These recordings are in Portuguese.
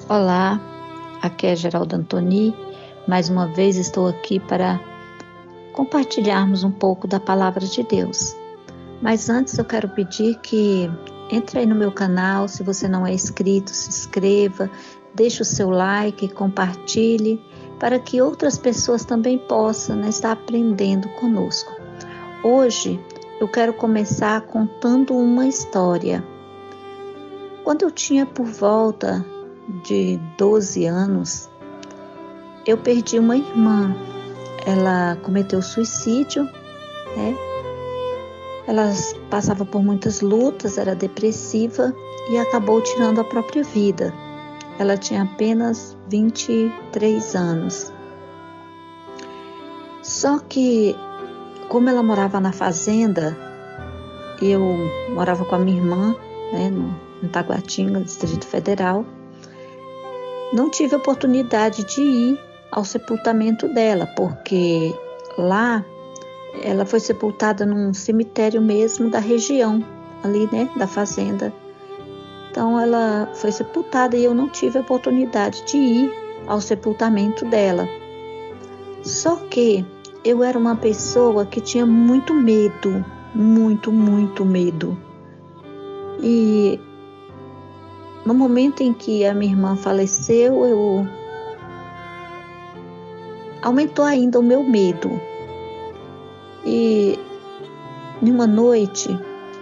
Olá, aqui é Geralda Antoni. Mais uma vez estou aqui para compartilharmos um pouco da palavra de Deus. Mas antes eu quero pedir que entre aí no meu canal, se você não é inscrito, se inscreva, deixe o seu like, compartilhe, para que outras pessoas também possam estar aprendendo conosco. Hoje eu quero começar contando uma história. Quando eu tinha por volta de 12 anos, eu perdi uma irmã. Ela cometeu suicídio, né? Ela passava por muitas lutas, era depressiva e acabou tirando a própria vida. Ela tinha apenas 23 anos. Só que, como ela morava na fazenda, eu morava com a minha irmã, né, no Taguatinga, Distrito Federal. Não tive oportunidade de ir ao sepultamento dela, porque lá ela foi sepultada num cemitério mesmo da região, ali, né, da fazenda. Então ela foi sepultada e eu não tive a oportunidade de ir ao sepultamento dela. Só que eu era uma pessoa que tinha muito medo, muito medo. E no momento em que a minha irmã faleceu, aumentou ainda o meu medo. E numa noite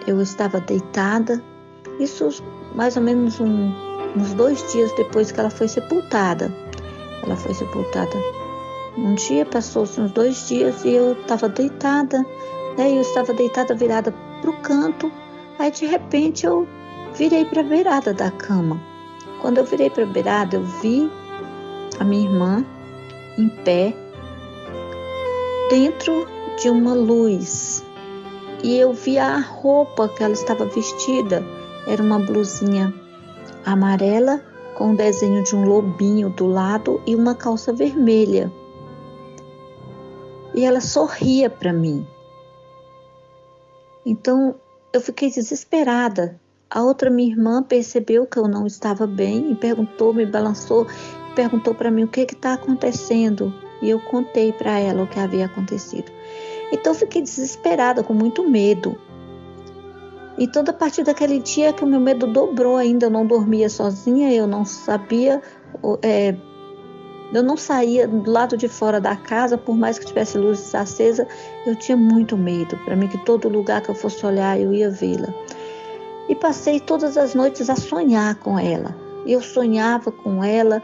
eu estava deitada, isso mais ou menos uns 2 dias depois que ela foi sepultada. Ela foi sepultada um dia, passou-se uns 2 dias e eu estava deitada, né? Eu estava deitada virada para o canto, aí de repente eu virei para a beirada da cama. Quando eu virei para a beirada, eu vi a minha irmã em pé, dentro de uma luz. E eu vi a roupa que ela estava vestida. Era uma blusinha amarela com o desenho de um lobinho do lado e uma calça vermelha. E ela sorria para mim. Então eu fiquei desesperada. A outra minha irmã percebeu que eu não estava bem e perguntou, me balançou, perguntou para mim o que está acontecendo. E eu contei para ela o que havia acontecido. Então eu fiquei desesperada, com muito medo. Então a partir daquele dia que o meu medo dobrou ainda, eu não dormia sozinha, eu não sabia, eu não saía do lado de fora da casa, por mais que tivesse luzes acesas, eu tinha muito medo. Para mim que todo lugar que eu fosse olhar eu ia vê-la. E passei todas as noites a sonhar com ela. Eu sonhava com ela,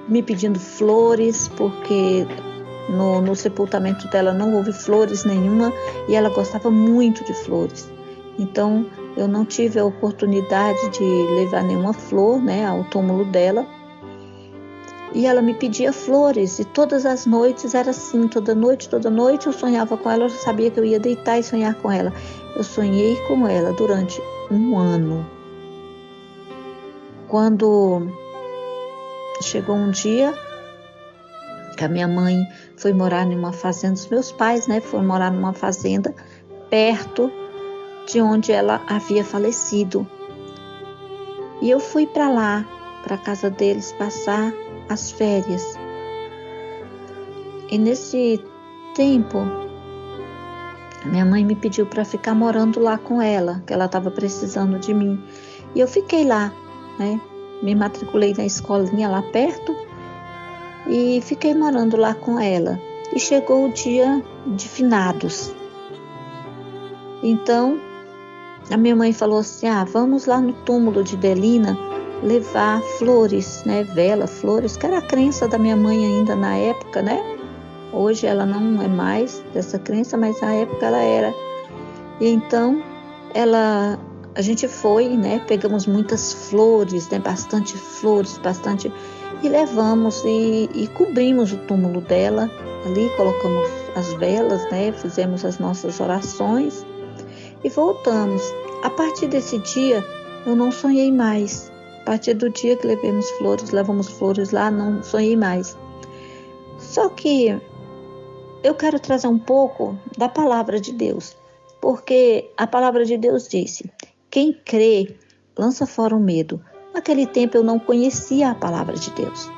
me pedindo flores, porque no sepultamento dela não houve flores nenhuma e ela gostava muito de flores. Então eu não tive a oportunidade de levar nenhuma flor, né, ao túmulo dela. E ela me pedia flores e todas as noites era assim, toda noite eu sonhava com ela, eu sabia que eu ia deitar e sonhar com ela. Eu sonhei com ela durante 1 ano. Quando chegou um dia que a minha mãe foi morar numa fazenda, os meus pais, né, foram morar numa fazenda perto de onde ela havia falecido. E eu fui para lá, para a casa deles, passar as férias. E nesse tempo, minha mãe me pediu para ficar morando lá com ela, que ela estava precisando de mim. E eu fiquei lá, né? Me matriculei na escolinha lá perto e fiquei morando lá com ela. E chegou o dia de finados. Então, a minha mãe falou assim, vamos lá no túmulo de Delina levar flores, né? Vela, flores, que era a crença da minha mãe ainda na época, né? Hoje ela não é mais dessa crença, mas na época ela era. E então, a gente foi, né? Pegamos muitas flores, né? Bastante flores, e levamos e cobrimos o túmulo dela. Ali colocamos as velas, né? Fizemos as nossas orações e voltamos. A partir desse dia, eu não sonhei mais. A partir do dia que levamos flores lá, não sonhei mais. Só que eu quero trazer um pouco da palavra de Deus, porque a palavra de Deus disse: quem crê lança fora o medo. naquele tempo eu não conhecia a palavra de Deus.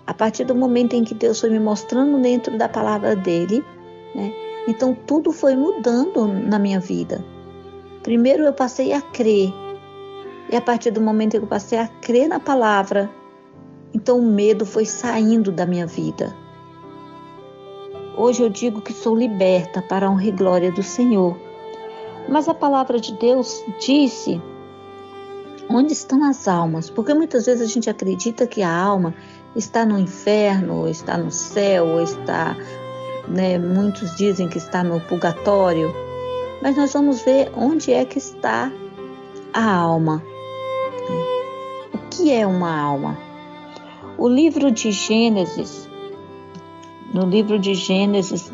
A partir do momento em que Deus foi me mostrando dentro da palavra dele, né, então tudo foi mudando na minha vida. Primeiro eu passei a crer, e a partir do momento em que eu passei a crer na palavra, então o medo foi saindo da minha vida. Hoje eu digo que sou liberta para a honra e glória do Senhor. Mas a palavra de Deus disse: onde estão as almas? Porque muitas vezes a gente acredita que a alma está no inferno, ou está no céu, ou está, né, muitos dizem que está no purgatório. Mas nós vamos ver onde é que está a alma. O que é uma alma? O livro de Gênesis, no livro de Gênesis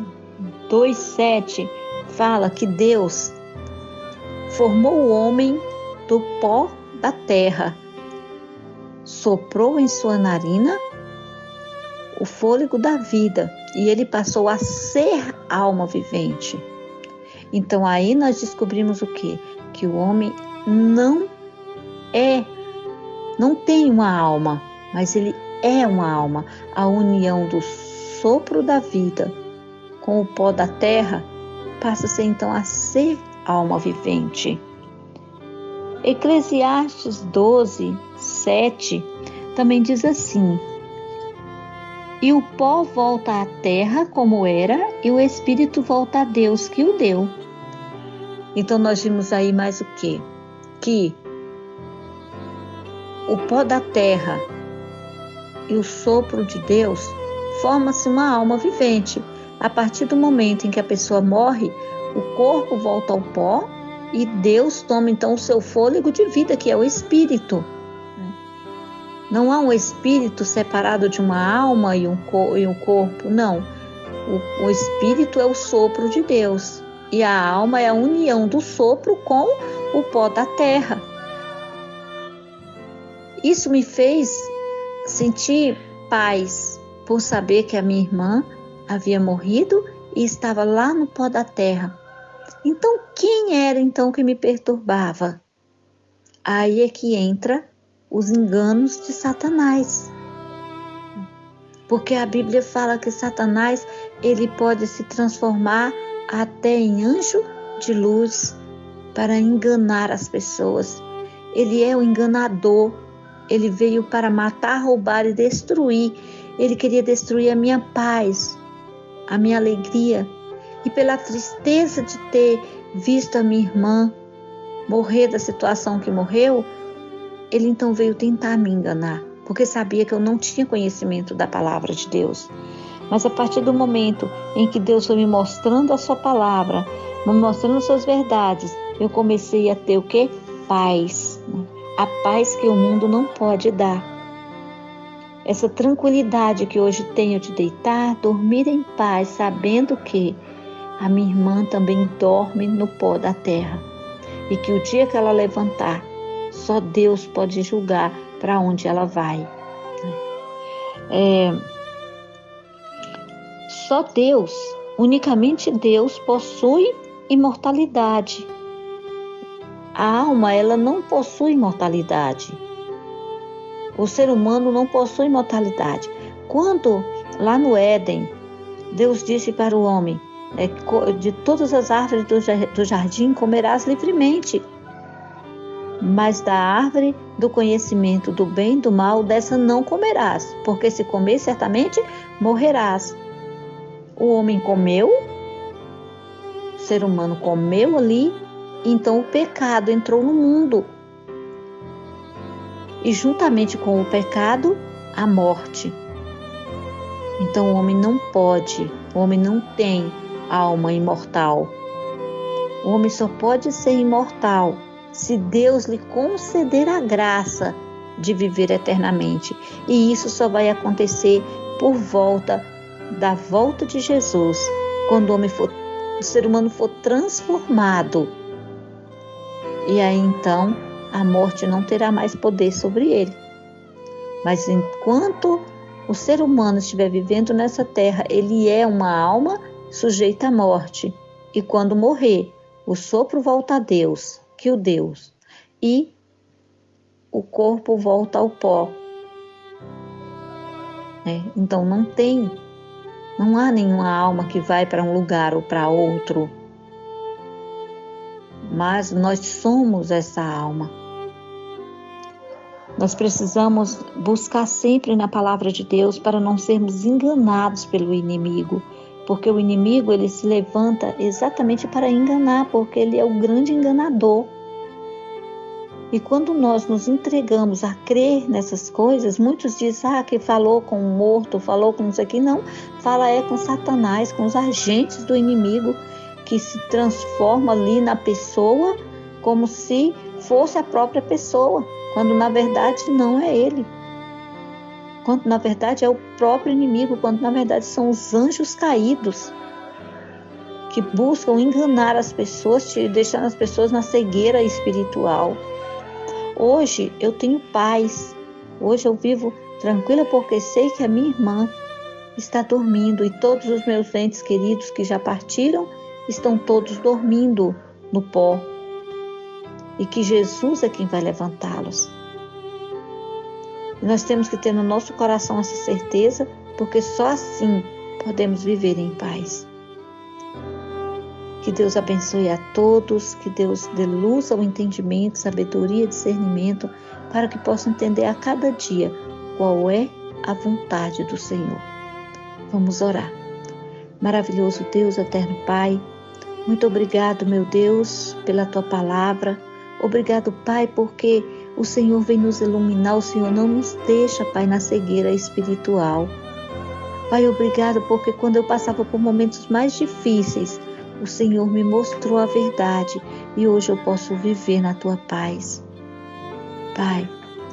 2:7, fala que Deus formou o homem do pó da terra, soprou em sua narina o fôlego da vida e ele passou a ser alma vivente. Então aí nós descobrimos o quê? Que o homem não tem uma alma, mas ele é uma alma. A união do sopro da vida com o pó da terra passa-se então a ser alma vivente. Eclesiastes 12:7 também diz assim: e o pó volta à terra como era, e o espírito volta a Deus que o deu. Então nós vimos aí mais o quê? Que o pó da terra e o sopro de Deus forma-se uma alma vivente. A partir do momento em que a pessoa morre, o corpo volta ao pó e Deus toma então o seu fôlego de vida, que é o espírito. Não há um espírito separado de uma alma e um corpo, não. O espírito é o sopro de Deus e a alma é a união do sopro com o pó da terra. Isso me fez sentir paz por saber que a minha irmã havia morrido e estava lá no pó da terra. Então, quem era então que me perturbava? Aí é que entra os enganos de Satanás. Porque a Bíblia fala que Satanás, ele pode se transformar até em anjo de luz para enganar as pessoas. Ele é o enganador. Ele veio para matar, roubar e destruir. Ele queria destruir a minha paz, a minha alegria. E pela tristeza de ter visto a minha irmã morrer da situação que morreu, ele então veio tentar me enganar, porque sabia que eu não tinha conhecimento da palavra de Deus. Mas a partir do momento em que Deus foi me mostrando a sua palavra, me mostrando as suas verdades, eu comecei a ter o quê? Paz. A paz que o mundo não pode dar. Essa tranquilidade que hoje tenho de deitar, dormir em paz, sabendo que a minha irmã também dorme no pó da terra. E que o dia que ela levantar, só Deus pode julgar para onde ela vai. Só Deus, unicamente Deus, possui imortalidade. A alma, ela não possui imortalidade. O ser humano não possui imortalidade. Quando, lá no Éden, Deus disse para o homem: de todas as árvores do jardim comerás livremente, mas da árvore do conhecimento do bem e do mal, dessa não comerás, porque se comer, certamente morrerás. O homem comeu, o ser humano comeu ali, então o pecado entrou no mundo. E juntamente com o pecado, a morte. Então o homem não pode, o homem não tem alma imortal. O homem só pode ser imortal se Deus lhe conceder a graça de viver eternamente. E isso só vai acontecer por volta da volta de Jesus, quando o ser humano for transformado. E aí então a morte não terá mais poder sobre ele. Mas enquanto o ser humano estiver vivendo nessa terra, ele é uma alma sujeita à morte. E quando morrer, o sopro volta a Deus, que o Deus. E o corpo volta ao pó. Então não há nenhuma alma que vai para um lugar ou para outro, mas nós somos essa alma. Nós precisamos buscar sempre na palavra de Deus para não sermos enganados pelo inimigo, porque o inimigo ele se levanta exatamente para enganar, porque ele é o grande enganador. E quando nós nos entregamos a crer nessas coisas, muitos dizem que falou com um morto, falou com não sei o que. Não, fala com Satanás, com os agentes do inimigo que se transforma ali na pessoa como se fosse a própria pessoa, quando na verdade não é ele. Quando na verdade é o próprio inimigo, quando na verdade são os anjos caídos que buscam enganar as pessoas, deixando as pessoas na cegueira espiritual. Hoje eu tenho paz, hoje eu vivo tranquila porque sei que a minha irmã está dormindo e todos os meus entes queridos que já partiram estão todos dormindo no pó e que Jesus é quem vai levantá-los. Nós temos que ter no nosso coração essa certeza, porque só assim podemos viver em paz. Que Deus abençoe a todos, que Deus dê luz ao entendimento, sabedoria, discernimento, para que possam entender a cada dia qual é a vontade do Senhor. Vamos orar. Maravilhoso Deus, eterno Pai, muito obrigado, meu Deus, pela Tua palavra. Obrigado, Pai, porque o Senhor vem nos iluminar, o Senhor não nos deixa, Pai, na cegueira espiritual. Pai, obrigado porque quando eu passava por momentos mais difíceis, o Senhor me mostrou a verdade e hoje eu posso viver na Tua paz. Pai,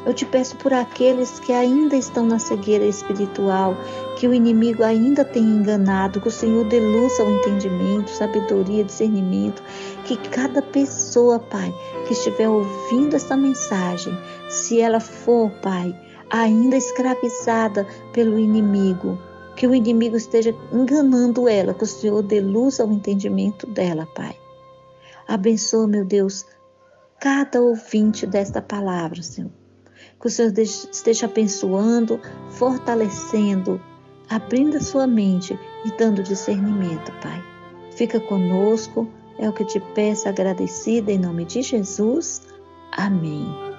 eu te peço por aqueles que ainda estão na cegueira espiritual, que o inimigo ainda tem enganado, que o Senhor dê luz ao entendimento, sabedoria, discernimento, que cada pessoa, Pai, que estiver ouvindo essa mensagem, se ela for, Pai, ainda escravizada pelo inimigo, que o inimigo esteja enganando ela, que o Senhor dê luz ao entendimento dela, Pai. Abençoa, meu Deus, cada ouvinte desta palavra, Senhor. Que o Senhor esteja abençoando, fortalecendo, abrindo a sua mente e dando discernimento, Pai. Fica conosco, é o que te peço agradecida em nome de Jesus. Amém.